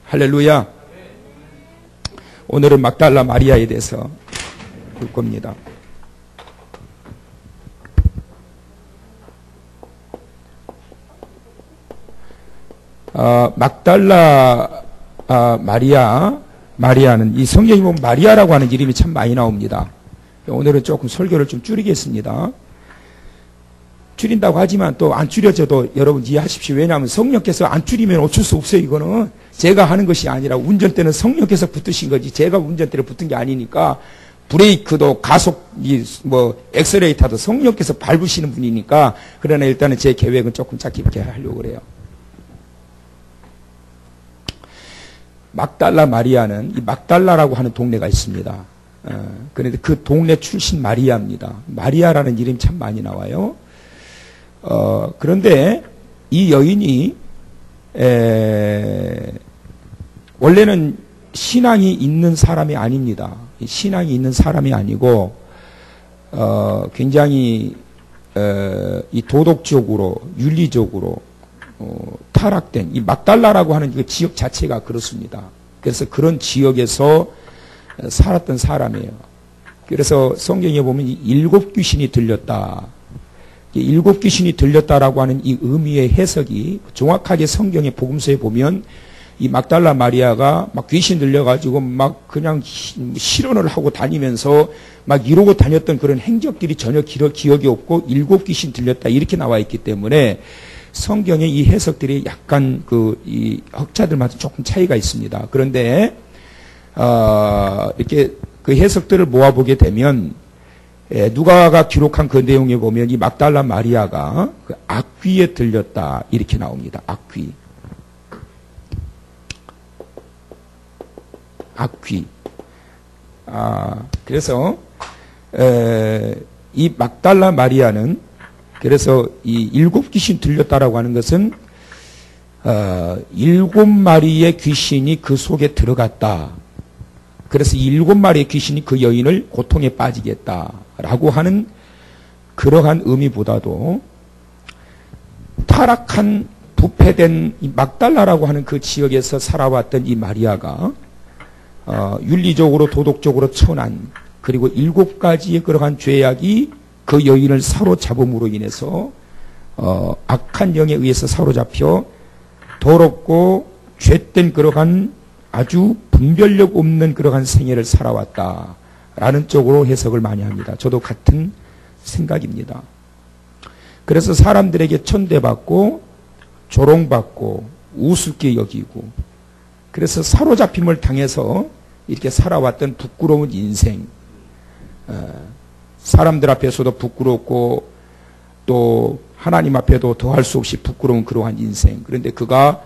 할렐루야. 오늘은 막달라 마리아에 대해서 볼 겁니다. 막달라 마리아는 이 성경에 보면 마리아라고 하는 이름이 참 많이 나옵니다. 오늘은 조금 설교를 좀 줄이겠습니다. 줄인다고 하지만 또 안 줄여져도 여러분 이해하십시오. 왜냐하면 성령께서 안 줄이면 어쩔 수 없어요. 이거는 제가 하는 것이 아니라 운전대는 성령께서 붙으신 거지 제가 운전대를 붙은 게 아니니까, 브레이크도 가속이 엑셀레이터도 성령께서 밟으시는 분이니까. 그러나 일단은 제 계획은 조금 짧게 이렇게 하려고 그래요. 막달라 마리아는 이 막달라라고 하는 동네가 있습니다. 그런데 그 동네 출신 마리아입니다. 마리아라는 이름이 참 많이 나와요. 그런데 이 여인이 원래는 신앙이 있는 사람이 아닙니다. 신앙이 있는 사람이 아니고 굉장히 이 도덕적으로 윤리적으로 타락된 이 막달라라고 하는 그 지역 자체가 그렇습니다. 그래서 그런 지역에서 살았던 사람이에요. 그래서 성경에 보면 7 귀신이 들렸다. 7 귀신이 들렸다라고 하는 이 의미의 해석이 정확하게 성경의 복음서에 보면 이 막달라 마리아가 막 귀신 들려가지고 막 그냥 실언을 하고 다니면서 막 이러고 다녔던 그런 행적들이 전혀 기억이 없고 7 귀신 들렸다 이렇게 나와 있기 때문에 성경의 이 해석들이 약간 이 학자들마다 조금 차이가 있습니다. 그런데 이렇게 그 해석들을 모아보게 되면 누가가 기록한 그 내용에 보면 이 막달라 마리아가 그 악귀에 들렸다 이렇게 나옵니다. 악귀. 그래서 이 막달라 마리아는 그래서 이 7 귀신 들렸다라고 하는 것은 7 마리의 귀신이 그 속에 들어갔다. 그래서 7 마리의 귀신이 그 여인을 고통에 빠지겠다라고 하는 그러한 의미보다도 타락한 부패된 이 막달라라고 하는 그 지역에서 살아왔던 이 마리아가 윤리적으로 도덕적으로 천한 그리고 7가지의 그러한 죄악이 그 여인을 사로잡음으로 인해서 악한 영에 의해서 사로잡혀 더럽고 죄된 그러한 아주 분별력 없는 그러한 생애를 살아왔다라는 쪽으로 해석을 많이 합니다. 저도 같은 생각입니다. 그래서 사람들에게 천대받고 조롱받고 우습게 여기고 그래서 사로잡힘을 당해서 이렇게 살아왔던 부끄러운 인생, 사람들 앞에서도 부끄럽고 또 하나님 앞에도 더할 수 없이 부끄러운 그러한 인생. 그런데 그가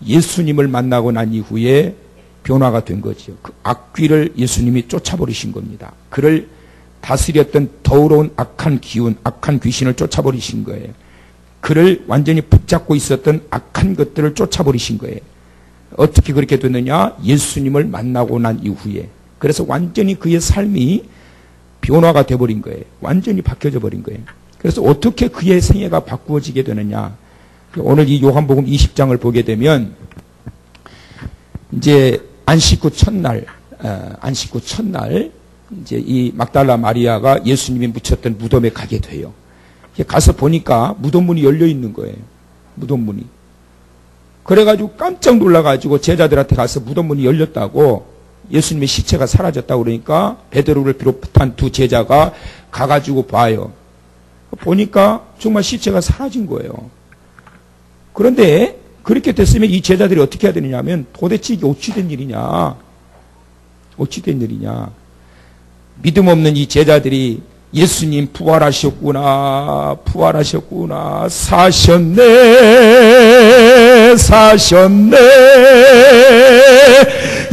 예수님을 만나고 난 이후에 변화가 된 거죠. 그 악귀를 예수님이 쫓아버리신 겁니다. 그를 다스렸던 더러운 악한 기운, 악한 귀신을 쫓아버리신 거예요. 그를 완전히 붙잡고 있었던 악한 것들을 쫓아버리신 거예요. 어떻게 그렇게 됐느냐? 예수님을 만나고 난 이후에. 그래서 완전히 그의 삶이 변화가 돼버린 거예요. 완전히 바뀌어져 버린 거예요. 그래서 어떻게 그의 생애가 바꾸어지게 되느냐? 오늘 이 요한복음 20장을 보게 되면 이제 안식 후 첫날 이제 이 막달라 마리아가 예수님이 묻혔던 무덤에 가게 돼요. 가서 보니까 무덤 문이 열려 있는 거예요. 무덤 문이. 그래가지고 깜짝 놀라가지고 제자들한테 가서 무덤 문이 열렸다고, 예수님의 시체가 사라졌다고 그러니까 베드로를 비롯한 2 제자가 가가지고 봐요. 보니까 정말 시체가 사라진 거예요. 그런데 그렇게 됐으면 이 제자들이 어떻게 해야 되느냐 하면 도대체 이게 어찌 된 일이냐. 믿음 없는 이 제자들이 예수님 부활하셨구나, 사셨네,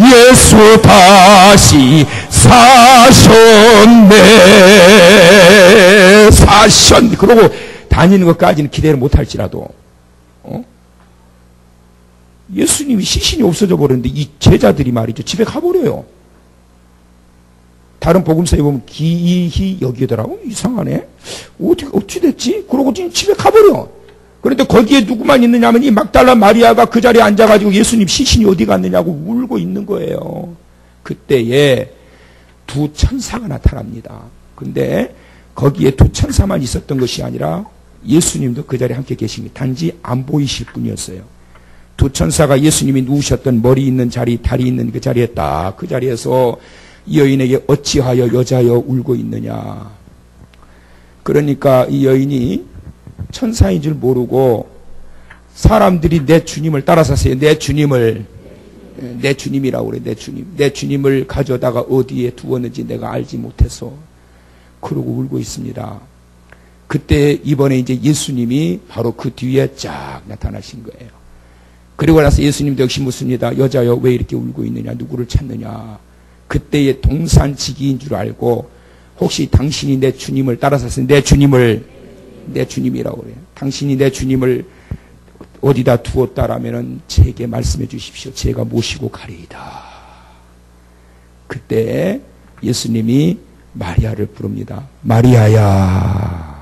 예수 다시 사셨네, 그러고 다니는 것까지는 기대를 못할지라도 예수님이 시신이 없어져 버렸는데 이 제자들이 말이죠 집에 가버려요. 다른 복음서에 보면 기이히 여기더라고. 이상하네. 어찌 됐지? 그러고 집에 가버려. 그런데 거기에 누구만 있느냐면 이 막달라 마리아가 그 자리에 앉아가지고 예수님 시신이 어디 갔느냐고 울고 있는 거예요. 그때에 두 천사가 나타납니다. 근데 거기에 두 천사만 있었던 것이 아니라 예수님도 그 자리에 함께 계십니다. 단지 안 보이실 뿐이었어요. 두 천사가 예수님이 누우셨던 머리 있는 자리, 다리 있는 그 자리에 딱 그 자리에서 이 여인에게 어찌하여 여자여 울고 있느냐. 그러니까 이 여인이 천사인 줄 모르고 사람들이 내 주님을 따라서세요. 내 주님이라고 그래. 내 주님을 가져다가 어디에 두었는지 내가 알지 못해서 그러고 울고 있습니다. 그때 이번에 이제 예수님이 바로 그 뒤에 쫙 나타나신 거예요. 그리고 나서 예수님도 역시 묻습니다. 여자여 왜 이렇게 울고 있느냐, 누구를 찾느냐. 그때의 동산지기인 줄 알고 혹시 당신이 내 주님을 따라서서 내 주님이라고 그래요. 당신이 내 주님을 어디다 두었다라면은 제게 말씀해 주십시오. 제가 모시고 가리이다. 그때 예수님이 마리아를 부릅니다. 마리아야.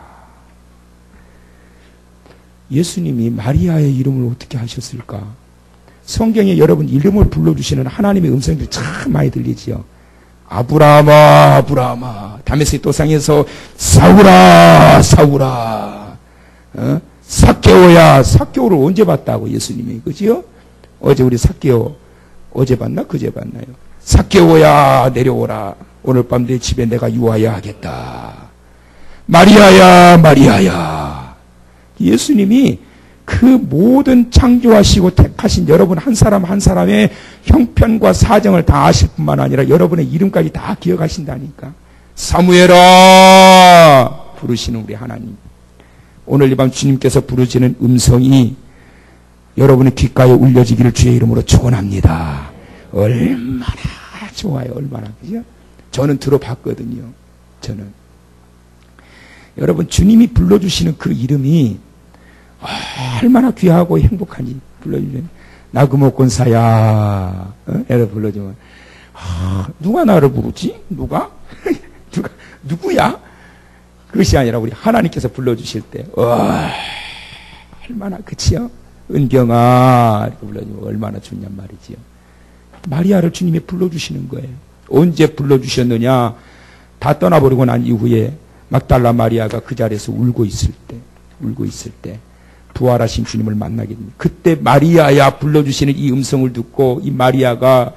예수님이 마리아의 이름을 어떻게 하셨을까? 성경에 여러분 이름을 불러주시는 하나님의 음성들이 참 많이 들리지요. 아브라함아, 아브라함아. 다메섹 도상에서 사울아, 사울아. 삭개오야. 삭개오를 언제 봤다고 예수님이, 그지요? 어제 우리 삭개오 어제 봤나? 그제 봤나요? 삭개오야, 내려오라. 오늘 밤 내 집에 내가 유하여 하겠다. 마리아야, 마리아야. 예수님이 그 모든 창조하시고 택하신 여러분 한 사람 한 사람의 형편과 사정을 다 아실 뿐만 아니라 여러분의 이름까지 다 기억하신다니까. 사무엘아 부르시는 우리 하나님. 오늘 이 밤 주님께서 부르시는 음성이 여러분의 귓가에 울려지기를 주의 이름으로 축원합니다. 얼마나 좋아요. 얼마나. 그죠? 저는 들어봤거든요. 저는. 여러분 주님이 불러주시는 그 이름이 얼마나 귀하고 행복한지 불러주면 나그모권사야 애를 불러주면 누가 나를 부르지? 누구야? 그것이 아니라 우리 하나님께서 불러주실 때 얼마나 그치요? 은경아 이렇게 불러주면 얼마나 좋냔 말이지요. 마리아를 주님이 불러주시는 거예요. 언제 불러주셨느냐? 다 떠나버리고 난 이후에 막달라 마리아가 그 자리에서 울고 있을 때 부활하신 주님을 만나게 됩니다. 그때 마리아야 불러주시는 이 음성을 듣고 이 마리아가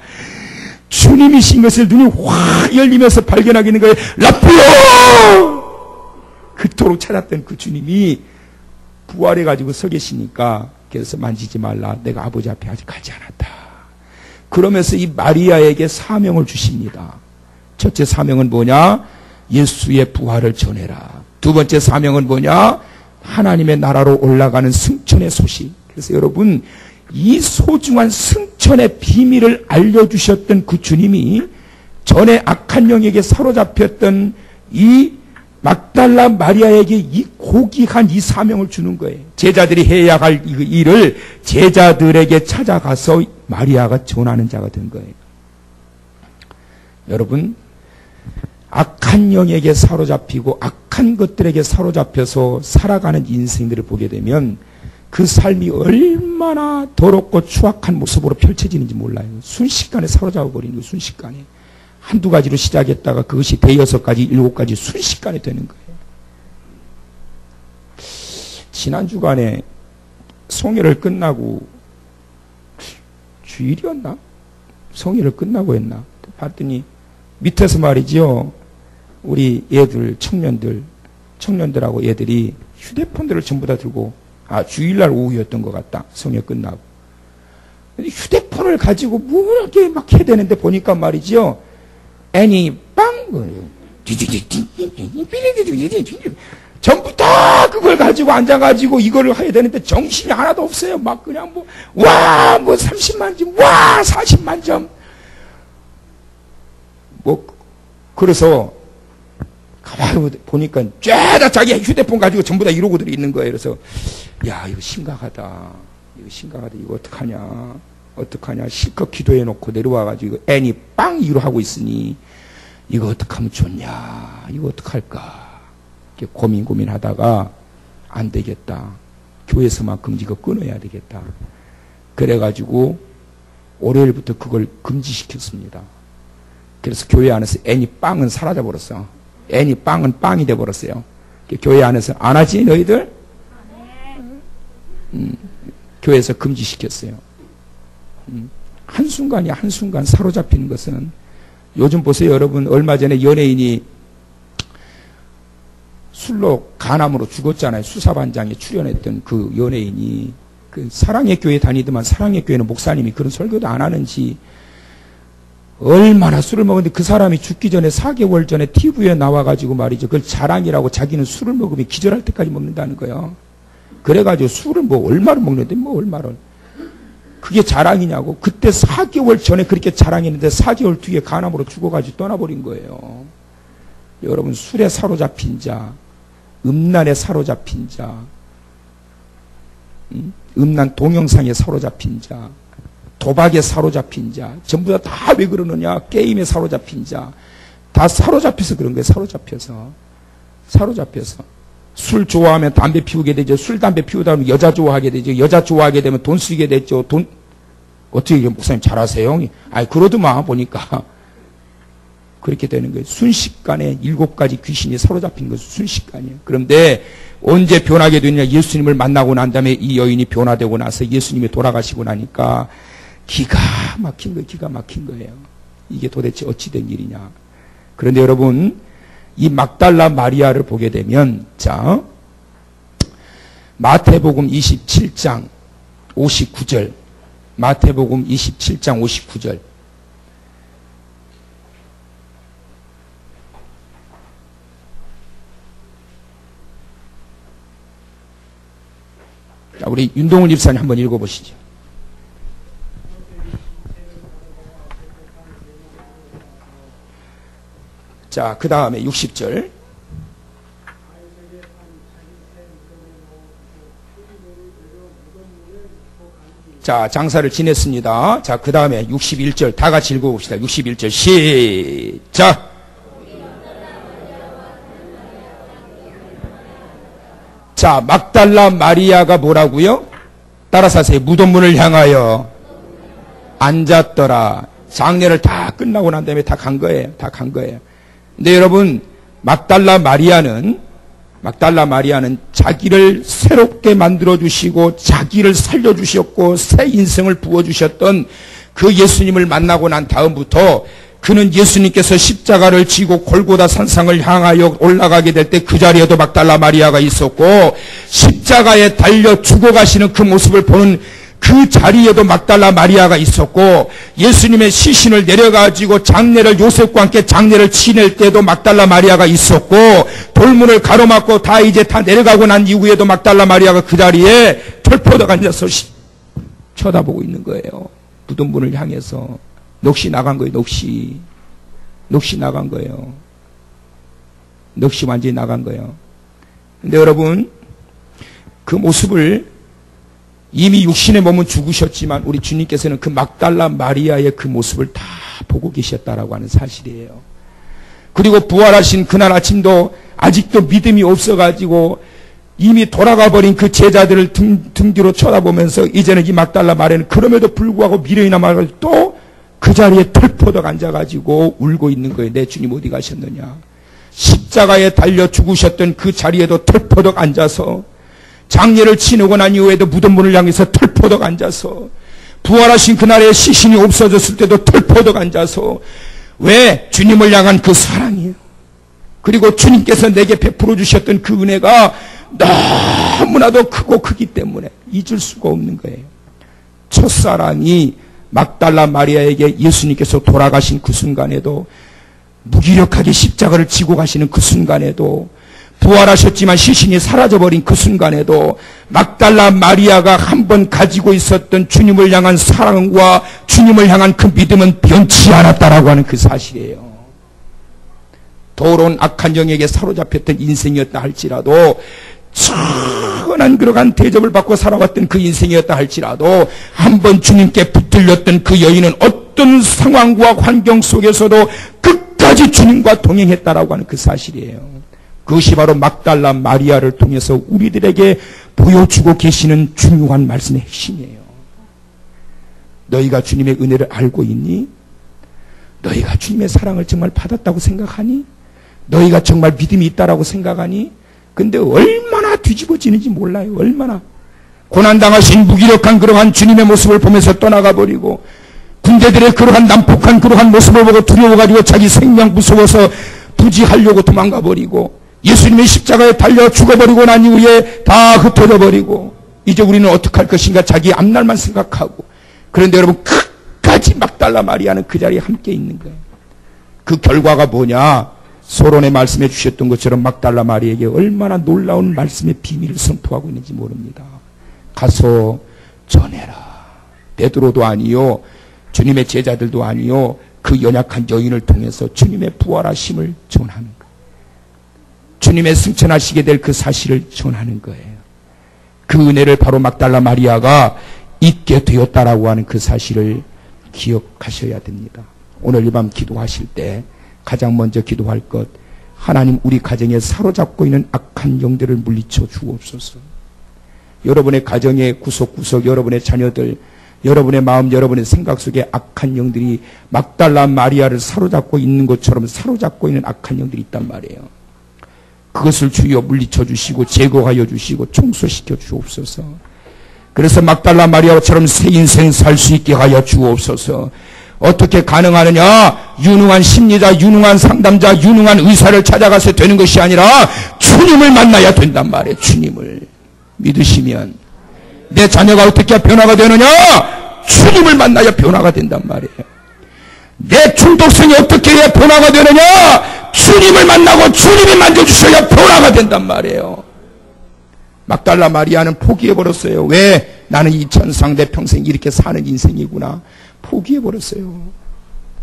주님이신 것을 눈이 확 열리면서 발견하게 되는 거예요. 라프요! 그토록 찾았던 그 주님이 부활해가지고 서 계시니까 그래서 만지지 말라. 내가 아버지 앞에 아직 가지 않았다. 그러면서 이 마리아에게 사명을 주십니다. 첫째 사명은 뭐냐? 예수의 부활을 전해라. 두 번째 사명은 뭐냐? 하나님의 나라로 올라가는 승천의 소식. 그래서 여러분 이 소중한 승천의 비밀을 알려주셨던 그 주님이 전에 악한 영에게 사로잡혔던 이 막달라 마리아에게 이 고귀한 이 사명을 주는 거예요. 제자들이 해야 할 일을 제자들에게 찾아가서 마리아가 전하는 자가 된 거예요. 여러분 악한 영에게 사로잡히고 악한 것들에게 사로잡혀서 살아가는 인생들을 보게 되면 그 삶이 얼마나 더럽고 추악한 모습으로 펼쳐지는지 몰라요. 순식간에 사로잡아버리는 거예요. 순식간에. 한두 가지로 시작했다가 그것이 대여섯 가지, 일곱 가지 순식간에 되는 거예요. 지난 주간에 성회를 끝나고 주일이었나? 성회를 끝나고 했나? 봤더니 밑에서 말이죠. 우리 애들, 청년들하고 애들이 휴대폰들을 전부 다 들고, 주일날 오후였던 것 같다. 성회 끝나고. 휴대폰을 가지고 뭐 이렇게 막 해야 되는데 보니까 말이죠. 애니 빵! 전부 다 그걸 가지고 앉아가지고 이거를 해야 되는데 정신이 하나도 없어요. 막 그냥 뭐 30만 점, 40만 점. 그래서 가만히 보니까 쫙 자기 휴대폰 가지고 전부 다 이러고들이 있는 거예요. 그래서 야 이거 심각하다. 이거 어떡하냐. 실컷 기도해놓고 내려와가지고 애니 빵 이로 하고 있으니 이거 어떡하면 좋냐. 이거 어떡할까. 고민하다가 안 되겠다. 교회에서만큼 이거 끊어야 되겠다. 그래가지고 월요일부터 그걸 금지시켰습니다. 그래서 교회 안에서 애니 빵은 사라져버렸어. 애니 빵은 빵이 돼버렸어요. 교회 안에서 안 하지 너희들? 교회에서 금지시켰어요. 한순간이야, 한순간 사로잡히는 것은. 요즘 보세요, 여러분. 얼마 전에 연예인이 술로 간암으로 죽었잖아요. 수사반장에 출연했던 그 연예인이. 그 사랑의 교회 다니더만 사랑의 교회는 목사님이 그런 설교도 안 하는지 얼마나 술을 먹었는데 그 사람이 죽기 전에 4개월 전에 TV에 나와가지고 말이죠. 그걸 자랑이라고 자기는 술을 먹으면 기절할 때까지 먹는다는 거예요. 그래가지고 술을 뭐 얼마를 먹는데 뭐 얼마를. 그게 자랑이냐고. 그때 4개월 전에 그렇게 자랑했는데 4개월 뒤에 간암으로 죽어가지고 떠나버린 거예요. 여러분, 술에 사로잡힌 자, 음란에 사로잡힌 자, 음란 동영상에 사로잡힌 자, 도박에 사로잡힌 자, 전부 다 왜 그러느냐? 게임에 사로잡힌 자, 다 사로잡혀서 그런 거예요. 사로잡혀서. 술 좋아하면 담배 피우게 되죠. 술, 담배 피우다 보면 여자 좋아하게 되죠. 여자 좋아하게 되면 돈 쓰게 되죠. 어떻게 목사님 잘하세요? 아이, 그러더만 보니까. 그렇게 되는 거예요. 순식간에 7가지 귀신이 사로잡힌 것은 순식간이에요. 그런데 언제 변하게 되느냐? 예수님을 만나고 난 다음에 이 여인이 변화되고 나서 예수님이 돌아가시고 나니까 기가 막힌 거예요. 이게 도대체 어찌된 일이냐? 그런데 여러분, 이 막달라 마리아를 보게 되면, 자, 마태복음 27장 59절, 마태복음 27장 59절. 자, 우리 윤동훈 집사님 한번 읽어보시죠. 자, 그 다음에 60절. 자, 장사를 지냈습니다. 자, 그 다음에 61절. 다 같이 읽어봅시다. 61절. 시작! 자, 막달라 마리아가 뭐라고요? 따라서 하세요. 무덤문을 향하여 앉았더라. 장례를 다 끝나고 난 다음에 다 간 거예요. 근데 여러분, 막달라 마리아는 자기를 새롭게 만들어주시고 자기를 살려주셨고 새 인생을 부어주셨던 그 예수님을 만나고 난 다음부터 그는 예수님께서 십자가를 지고 골고다 산상을 향하여 올라가게 될 때 그 자리에도 막달라 마리아가 있었고, 십자가에 달려 죽어가시는 그 모습을 보는 그 자리에도 막달라 마리아가 있었고, 예수님의 시신을 내려가지고 장례를 요셉과 함께 장례를 치낼 때도 막달라 마리아가 있었고, 돌문을 가로막고 다 이제 다 내려가고 난 이후에도 막달라 마리아가 그 자리에 털포덕 앉아서 쳐다보고 있는 거예요. 무덤문을 향해서. 넋이 나간 거예요. 넋이 나간 거예요. 넋이 완전히 나간 거예요. 근데 여러분, 그 모습을 이미 육신의 몸은 죽으셨지만 우리 주님께서는 그 막달라 마리아의 그 모습을 다 보고 계셨다라고 하는 사실이에요. 그리고 부활하신 그날 아침도 아직도 믿음이 없어가지고 이미 돌아가 버린 그 제자들을 등 뒤로 쳐다보면서 이제는 이 막달라 마리아는 그럼에도 불구하고 미련이나 말고 또 그 자리에 털포덕 앉아가지고 울고 있는 거예요. 내 주님 어디 가셨느냐? 십자가에 달려 죽으셨던 그 자리에도 털포덕 앉아서, 장례를 치르고 난 이후에도 무덤문을 향해서 털포덕 앉아서, 부활하신 그날에 시신이 없어졌을 때도 털포덕 앉아서, 왜? 주님을 향한 그 사랑이에요. 그리고 주님께서 내게 베풀어 주셨던 그 은혜가 너무나도 크고 크기 때문에 잊을 수가 없는 거예요. 첫사랑이 막달라 마리아에게 예수님께서 돌아가신 그 순간에도, 무기력하게 십자가를 지고 가시는 그 순간에도, 부활하셨지만 시신이 사라져버린 그 순간에도 막달라 마리아가 한번 가지고 있었던 주님을 향한 사랑과 주님을 향한 그 믿음은 변치 않았다라고 하는 그 사실이에요. 더러운 악한 영에게 사로잡혔던 인생이었다 할지라도, 천한 그러한 대접을 받고 살아왔던 그 인생이었다 할지라도, 한번 주님께 붙들렸던 그 여인은 어떤 상황과 환경 속에서도 끝까지 주님과 동행했다라고 하는 그 사실이에요. 그것이 바로 막달라 마리아를 통해서 우리들에게 보여주고 계시는 중요한 말씀의 핵심이에요. 너희가 주님의 은혜를 알고 있니? 너희가 주님의 사랑을 정말 받았다고 생각하니? 너희가 정말 믿음이 있다라고 생각하니? 근데 얼마나 뒤집어지는지 몰라요. 얼마나. 고난당하신 무기력한 그러한 주님의 모습을 보면서 떠나가 버리고, 군대들의 그러한 난폭한 그러한 모습을 보고 두려워가지고 자기 생명 무서워서 부지하려고 도망가 버리고, 예수님의 십자가에 달려 죽어버리고 난 이후에 다 흩어져 버리고, 이제 우리는 어떻게 할 것인가 자기 앞날만 생각하고. 그런데 여러분, 끝까지 막달라 마리아는 그 자리에 함께 있는 거예요. 그 결과가 뭐냐? 소론에 말씀해 주셨던 것처럼 막달라 마리아에게 얼마나 놀라운 말씀의 비밀을 선포하고 있는지 모릅니다. 가서 전해라. 베드로도 아니요, 주님의 제자들도 아니요, 그 연약한 여인을 통해서 주님의 부활하심을 전하는 거예요. 주님의 승천하시게 될 그 사실을 전하는 거예요. 그 은혜를 바로 막달라 마리아가 있게 되었다라고 하는 그 사실을 기억하셔야 됩니다. 오늘 이 밤 기도하실 때 가장 먼저 기도할 것, 하나님 우리 가정에 사로잡고 있는 악한 영들을 물리쳐 주옵소서. 여러분의 가정의 구석구석, 여러분의 자녀들, 여러분의 마음, 여러분의 생각 속에 악한 영들이 막달라 마리아를 사로잡고 있는 것처럼 사로잡고 있는 악한 영들이 있단 말이에요. 그것을 주여 물리쳐 주시고 제거하여 주시고 청소시켜 주옵소서. 그래서 막달라 마리아처럼 새 인생 살 수 있게 하여 주옵소서. 어떻게 가능하느냐? 유능한 심리자, 유능한 상담자, 유능한 의사를 찾아가서 되는 것이 아니라 주님을 만나야 된단 말이에요. 주님을 믿으시면 내 자녀가 어떻게 변화가 되느냐? 주님을 만나야 변화가 된단 말이에요. 내 중독성이 어떻게 해야 변화가 되느냐? 주님을 만나고 주님이 만져주셔야 변화가 된단 말이에요. 막달라 마리아는 포기해버렸어요. 왜? 나는 이 천상 내 평생 이렇게 사는 인생이구나. 포기해버렸어요.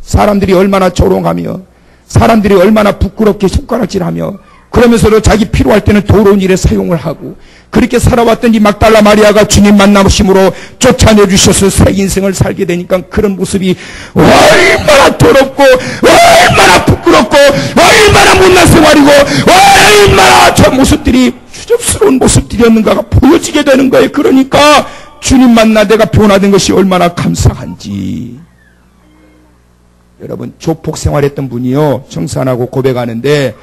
사람들이 얼마나 조롱하며, 사람들이 얼마나 부끄럽게 손가락질하며, 그러면서도 자기 필요할 때는 더러운 일에 사용을 하고, 그렇게 살아왔던 이 막달라 마리아가 주님 만나심으로 쫓아내주셔서 새 인생을 살게 되니까 그런 모습이 얼마나 더럽고, 얼마나 부끄럽고, 얼마나 못난 생활이고, 얼마나 저 모습들이 추접스러운 모습들이었는가가 보여지게 되는 거예요. 그러니까 주님 만나 내가 변화된 것이 얼마나 감사한지. 여러분, 조폭 생활했던 분이요, 청산하고 고백하는데,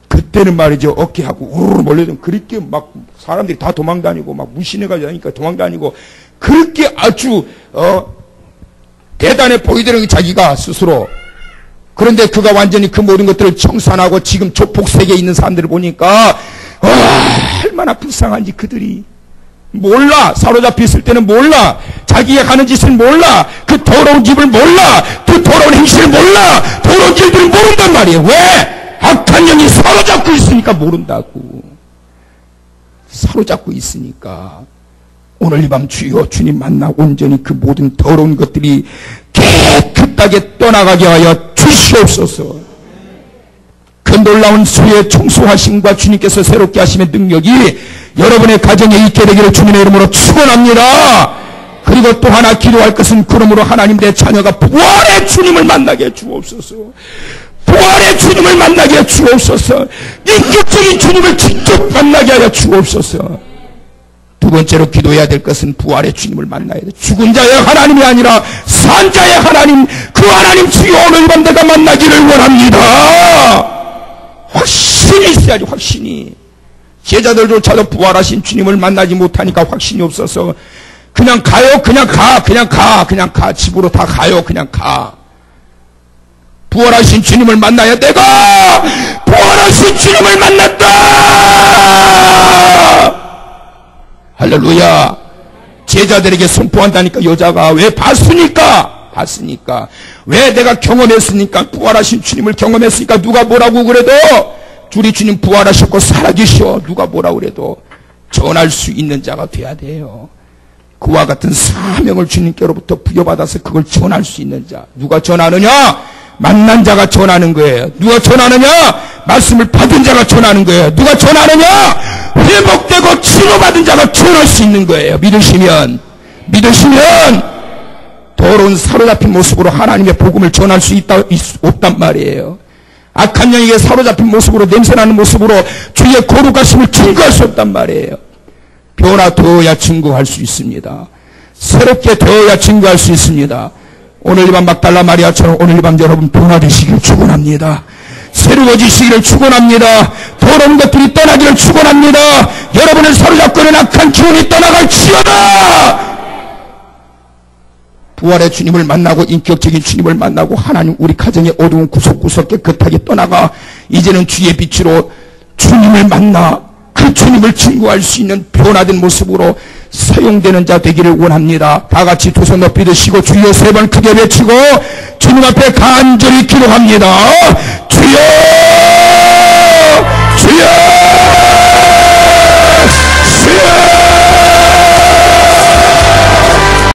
그때는 말이죠, 어깨하고 우르르 몰려든, 그렇게 막 사람들이 다 도망다니고 막 무신해가지고 하니까 도망다니고, 그렇게 아주 대단해 보이더라고요, 자기가 스스로. 그런데 그가 완전히 그 모든 것들을 청산하고 지금 조폭 세계에 있는 사람들을 보니까 얼마나 불쌍한지. 그들이 몰라. 사로잡혀 있을 때는 몰라. 자기가 하는 짓을 몰라. 그 더러운 집을 몰라. 그 더러운 행실을 몰라. 더러운 일들을 모른단 말이에요. 왜? 악한 영이 사로잡고 있으니까 모른다고. 사로잡고 있으니까. 오늘 이 밤 주여, 주님 만나 온전히 그 모든 더러운 것들이 깨끗하게 떠나가게 하여 주시옵소서. 그 놀라운 수의 청소하심과 주님께서 새롭게 하심의 능력이 여러분의 가정에 있게 되기를 주님의 이름으로 축원합니다. 그리고 또 하나 기도할 것은, 그러므로 하나님 내 자녀가 부활의 주님을 만나게 해 주옵소서. 부활의 주님을 만나게 해 주옵소서. 인격적인 주님을 직접 만나게 하여 주옵소서. 두 번째로 기도해야 될 것은 부활의 주님을 만나야 돼. 죽은 자의 하나님이 아니라 산 자의 하나님, 그 하나님 주여 오늘 밤 내가 만나기를 원합니다. 확신이 있어야지. 확신이. 제자들조차도 부활하신 주님을 만나지 못하니까 확신이 없어서 그냥 가요. 그냥 가. 집으로 다 가요. 그냥 가. 부활하신 주님을 만나야 내가 부활하신 주님을 만났다. 할렐루야. 제자들에게 선포한다니까. 여자가 왜? 봤으니까. 왜? 내가 경험했으니까. 부활하신 주님을 경험했으니까. 누가 뭐라고 그래도 우리 주님 부활하셨고 살아계셔. 누가 뭐라고 그래도 전할 수 있는 자가 돼야 돼요. 그와 같은 사명을 주님께로부터 부여받아서 그걸 전할 수 있는 자. 누가 전하느냐? 만난 자가 전하는 거예요. 누가 전하느냐? 말씀을 받은 자가 전하는 거예요. 누가 전하느냐? 회복되고 치료받은 자가 전할 수 있는 거예요. 믿으시면 더러운 사로잡힌 모습으로 하나님의 복음을 전할 수 없단 말이에요. 악한 영에게 사로잡힌 모습으로, 냄새나는 모습으로 주의 거룩하심을 증거할 수 없단 말이에요. 변화되어야 증거할 수 있습니다. 새롭게 되어야 증거할 수 있습니다. 오늘 이 밤 막달라 마리아처럼 오늘 이 밤 여러분 변화되시기를 축원합니다. 새로워지시기를 축원합니다. 더러운 것들이 떠나기를 축원합니다. 여러분을 사로잡고 있는 악한 기운이 떠나갈지어다. 부활의 주님을 만나고 인격적인 주님을 만나고 하나님 우리 가정의 어두운 구석구석 깨끗하게 떠나가 이제는 주의 빛으로 주님을 만나 그 주님을 증거할 수 있는 변화된 모습으로 사용되는 자 되기를 원합니다. 다 같이 두 손 높이 드시고 주여 세 번 크게 외치고 주님 앞에 간절히 기도합니다. 주여